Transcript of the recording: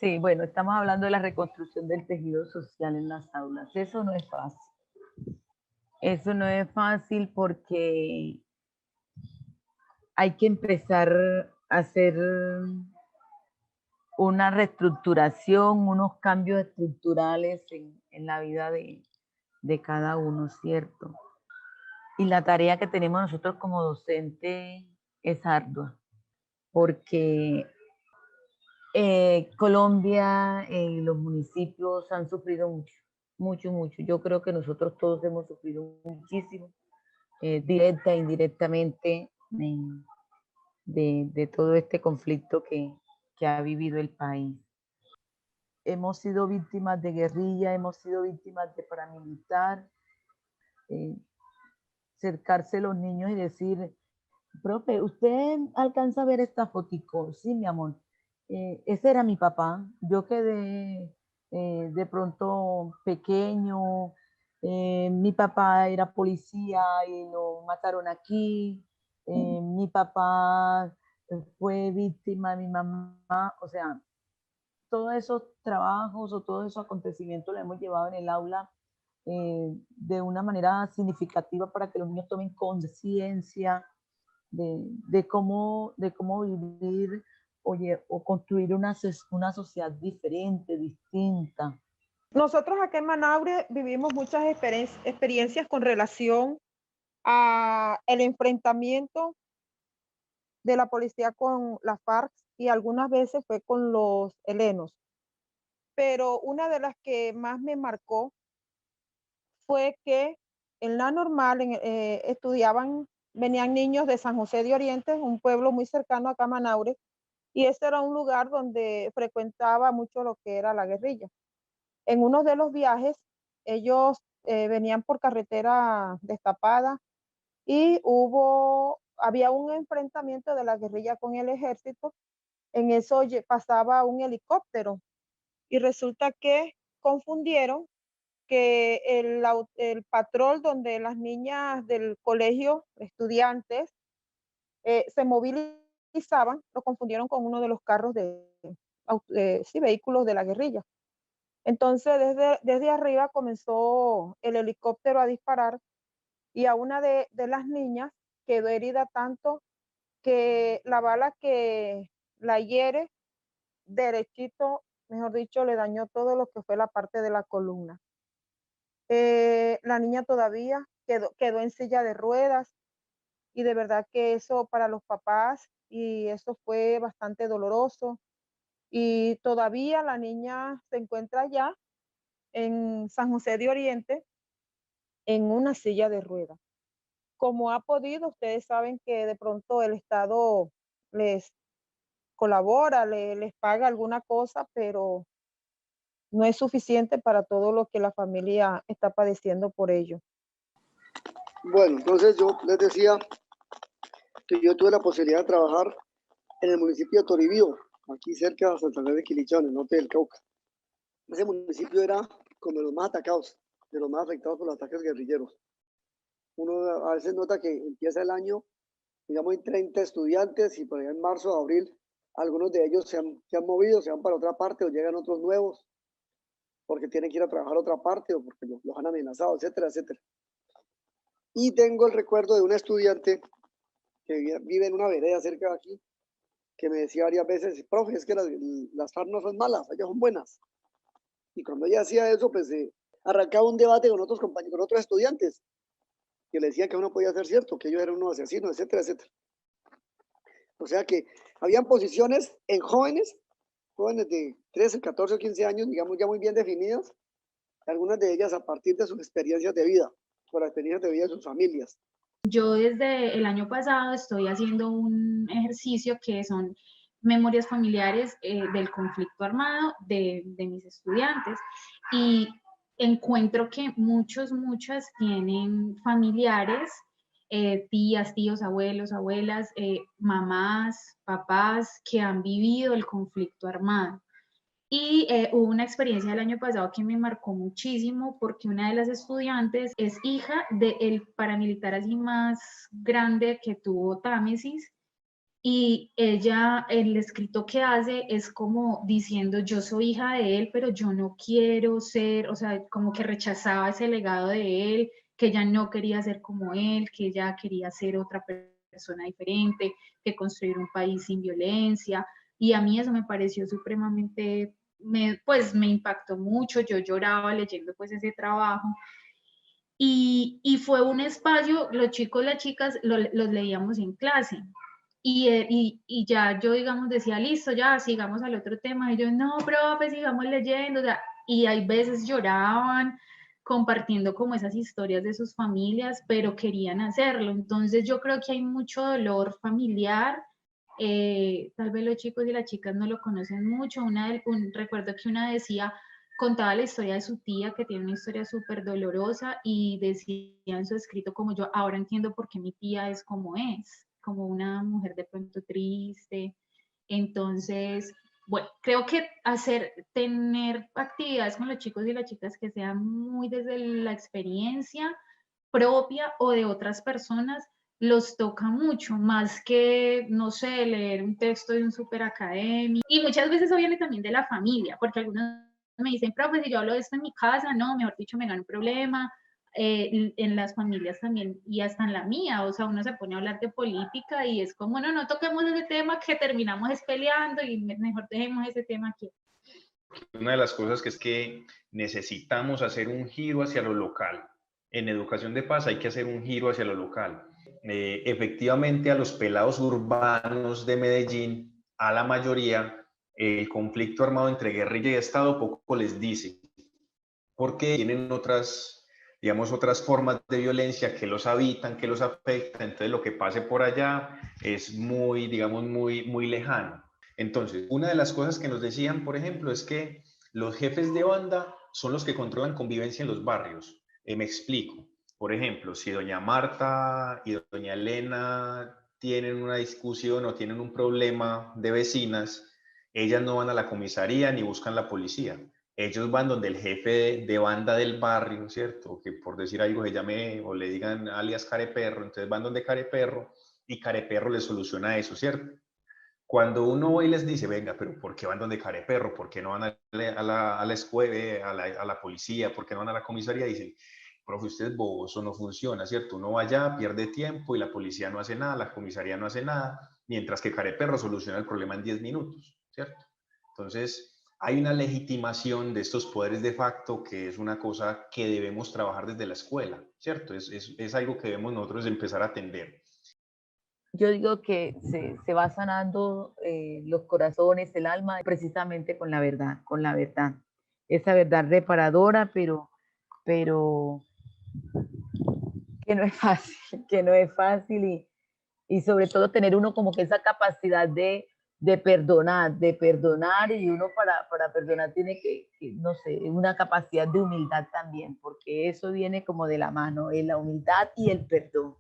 Sí, bueno, estamos hablando de la reconstrucción del tejido social en las aulas. Eso no es fácil. Eso no es fácil porque hay que empezar a hacer una reestructuración, unos cambios estructurales en la vida de cada uno, ¿cierto? Y la tarea que tenemos nosotros como docentes es ardua, porque Colombia, los municipios han sufrido mucho, mucho, mucho. Yo creo que nosotros todos hemos sufrido muchísimo, directa e indirectamente, de todo este conflicto que ha vivido el país. Hemos sido víctimas de guerrilla, hemos sido víctimas de paramilitar, eh, cercarse los niños y decir, profe, ¿usted alcanza a ver esta fotico? Sí, mi amor. Ese era mi papá. Yo quedé de pronto pequeño. Mi papá era policía y lo mataron aquí. Mi papá fue víctima de mi mamá. O sea, todos esos trabajos o todos esos acontecimientos los hemos llevado en el aula de una manera significativa para que los niños tomen conciencia de cómo vivir o construir una sociedad diferente, distinta. Nosotros acá en Manaure vivimos muchas experiencias con relación a el enfrentamiento de la policía con las FARC y algunas veces fue con los helenos. Pero una de las que más me marcó fue que en la normal venían niños de San José de Oriente, un pueblo muy cercano acá a Manaure, y este era un lugar donde frecuentaba mucho lo que era la guerrilla. En uno de los viajes, ellos venían por carretera destapada y había un enfrentamiento de la guerrilla con el ejército. En eso pasaba un helicóptero y resulta que confundieron que el patrón donde las niñas del colegio, estudiantes, se movilizaban, lo confundieron con uno de los carros sí, vehículos de la guerrilla. Entonces, desde arriba comenzó el helicóptero a disparar y a una de las niñas quedó herida tanto que la bala que la hiere derechito, mejor dicho, le dañó todo lo que fue la parte de la columna. La niña todavía quedó en silla de ruedas y de verdad que eso para los papás y eso fue bastante doloroso. Y todavía la niña se encuentra allá en San José de Oriente en una silla de ruedas. Como ha podido, ustedes saben que de pronto el Estado les colabora, les paga alguna cosa, pero no es suficiente para todo lo que la familia está padeciendo por ello. Bueno, entonces yo les decía que yo tuve la posibilidad de trabajar en el municipio de Toribío, aquí cerca de Santander de Quilichón, en el norte del Cauca. Ese municipio era como de los más atacados, de los más afectados por los ataques guerrilleros. Uno a veces nota que empieza el año, digamos, hay 30 estudiantes y por allá en marzo o abril, algunos de ellos se han movido, se van para otra parte o llegan otros nuevos porque tienen que ir a trabajar a otra parte o porque los han amenazado, etcétera, etcétera. Y tengo el recuerdo de una estudiante que vive en una vereda cerca de aquí, que me decía varias veces, profe, es que las FARC no son malas, ellas son buenas. Y cuando ella hacía eso, pues arrancaba un debate con otros compañeros, con otros estudiantes, que le decían que uno podía ser cierto, que ellos eran unos asesinos, etcétera, etcétera. O sea que habían posiciones en jóvenes de 13, 14 o 15 años, digamos, ya muy bien definidas, algunas de ellas a partir de sus experiencias de vida, por las experiencias de vida de sus familias. Yo desde el año pasado estoy haciendo un ejercicio que son memorias familiares del conflicto armado de mis estudiantes y encuentro que muchas tienen familiares, tías, tíos, abuelos, abuelas, mamás, papás que han vivido el conflicto armado. Y hubo una experiencia del año pasado que me marcó muchísimo porque una de las estudiantes es hija del paramilitar así más grande que tuvo Támesis y ella, el escrito que hace es como diciendo, yo soy hija de él, pero yo no quiero ser, o sea, como que rechazaba ese legado de él, que ella no quería ser como él, que ella quería ser otra persona diferente, que construir un país sin violencia, y a mí eso me pareció supremamente, pues me impactó mucho, yo lloraba leyendo pues ese trabajo, y fue un espacio, los chicos, las chicas, los leíamos en clase. Y ya yo, digamos, decía, listo, ya, sigamos al otro tema. Y yo, no, profe, sigamos leyendo. O sea, y hay veces lloraban compartiendo como esas historias de sus familias, pero querían hacerlo. Entonces yo creo que hay mucho dolor familiar. Tal vez los chicos y las chicas no lo conocen mucho. Recuerdo que una decía, contaba la historia de su tía, que tiene una historia súper dolorosa, y decía en su escrito como yo, ahora entiendo por qué mi tía es como es, como una mujer de pronto triste. Entonces, bueno, creo que tener actividades con los chicos y las chicas que sean muy desde la experiencia propia o de otras personas, los toca mucho, más que, no sé, leer un texto de un súper académico. Y muchas veces eso viene también de la familia, porque algunos me dicen, profe, si yo hablo de esto en mi casa, no, mejor dicho, me gano un problema. En las familias también, y hasta en la mía, o sea, uno se pone a hablar de política y es como, no, no toquemos ese tema que terminamos peleando y mejor dejemos ese tema aquí. Una de las cosas que es que necesitamos hacer un giro hacia lo local. En educación de paz hay que hacer un giro hacia lo local. Efectivamente, a los pelados urbanos de Medellín, a la mayoría, el conflicto armado entre guerrilla y Estado poco les dice, porque tienen otras, digamos, otras formas de violencia que los habitan, que los afectan, entonces lo que pase por allá es muy, digamos, muy lejano. Entonces, una de las cosas que nos decían, por ejemplo, es que los jefes de banda son los que controlan convivencia en los barrios. Me explico. Por ejemplo, si doña Marta y doña Elena tienen una discusión o tienen un problema de vecinas, ellas no van a la comisaría ni buscan la policía. Ellos van donde el jefe de banda del barrio, ¿cierto? Que por decir algo se llame o le digan alias Careperro, entonces van donde Careperro y Careperro les soluciona eso, ¿cierto? Cuando uno hoy les dice, venga, pero ¿por qué van donde Careperro? ¿Por qué no van a la escuela, a la policía? ¿Por qué no van a la comisaría? Dicen, profe, usted es bobo, eso no funciona, ¿cierto? Uno va allá, pierde tiempo y la policía no hace nada, la comisaría no hace nada, mientras que Careperro soluciona el problema en 10 minutos, ¿cierto? Entonces, hay una legitimación de estos poderes de facto que es una cosa que debemos trabajar desde la escuela, ¿cierto? Es algo que debemos nosotros empezar a atender. Yo digo que se va sanando los corazones, el alma, precisamente con la verdad, con la verdad. Esa verdad reparadora, pero que no es fácil, que no es fácil y sobre todo tener uno como que esa capacidad de perdonar y uno para perdonar tiene que, no sé, una capacidad de humildad también, porque eso viene como de la mano, la humildad y el perdón.